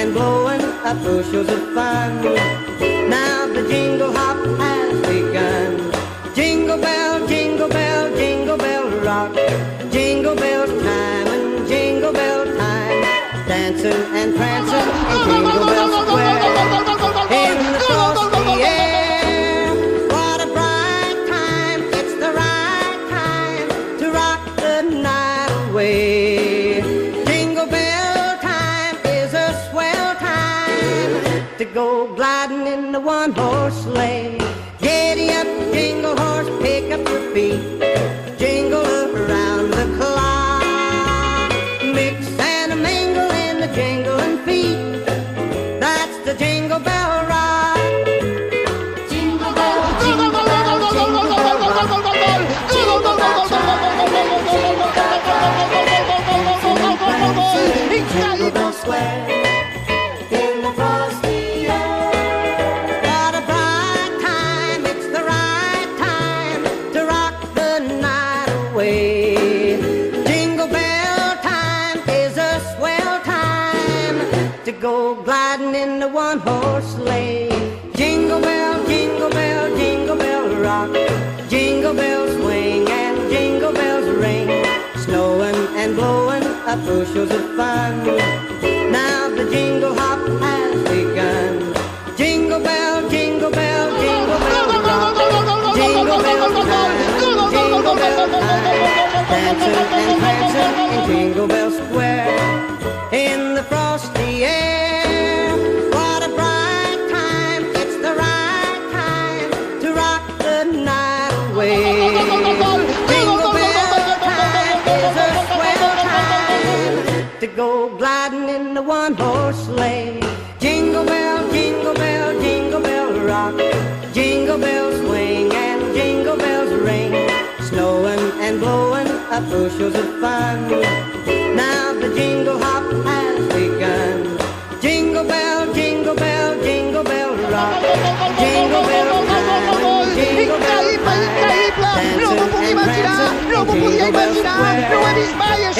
and blowing up bushels of fun. Now the jingle hop has begun. Jingle bell, jingle bell, jingle bell rock. Jingle bell time and jingle bell time. Dancing and prancing in Jingle Bell Square. In the frosty air, what a bright time. It's the right time to rock the night away. Jingle bell time is a swell time to go gliding in the one-horse sleigh. Giddy up, jingle horse, pick up your feet. Jingle around the clock. Mix and a mingle in the jingling feet. That's the Jingle Bell Rock. Jingle bell, jingle bell, jingle bell rock. Jingle bell time, Jingle Bell Square. In the frosty air, what a bright time. It's the right time to rock the night away. Jingle bell time is a swell time to go gliding in the one-horse sleigh. Jingle bell, jingle bell, jingle bell rock. Jingle bells swing and jingle bells ring. Snowing and blowing up bushels of fun. Now the jingle hop has begun. Jingle bell, jingle bell, jingle bell rock. Jingle bell time, jingle bell time. Dancing and prancing in Jingle Bell Square. In the frosty air, what a bright time. It's the right time to rock the night away. Jingle bell time is a swell time to go gliding in the one-horse sleigh. Jingle bell, jingle bell, jingle bell rock. Jingle bells swing and jingle bells ring. Snowing and blowing up bushels of fun. Now the jingle hop has begun. Jingle bell, jingle bell, jingle bell rock. Jingle bell time, jingle bell time. Dancing and prancing in Jingle Bell Square.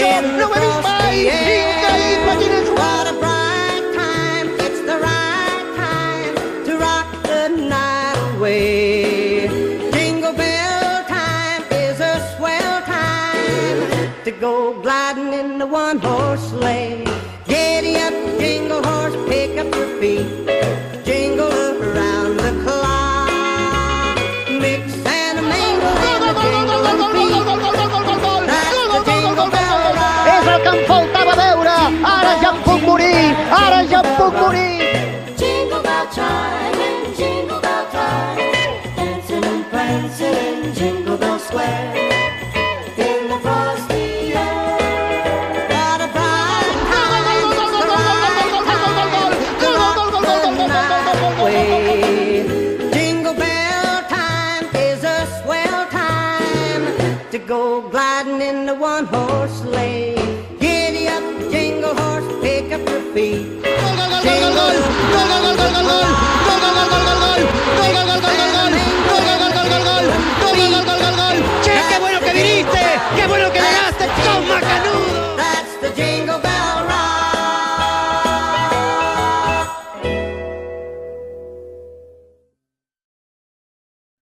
In the frosty air, what a bright time. It's the right time to rock the night away. Jingle bell time is a swell time to go gliding in the one-horse sleigh. Giddy up, jingle horse, pick up your feet.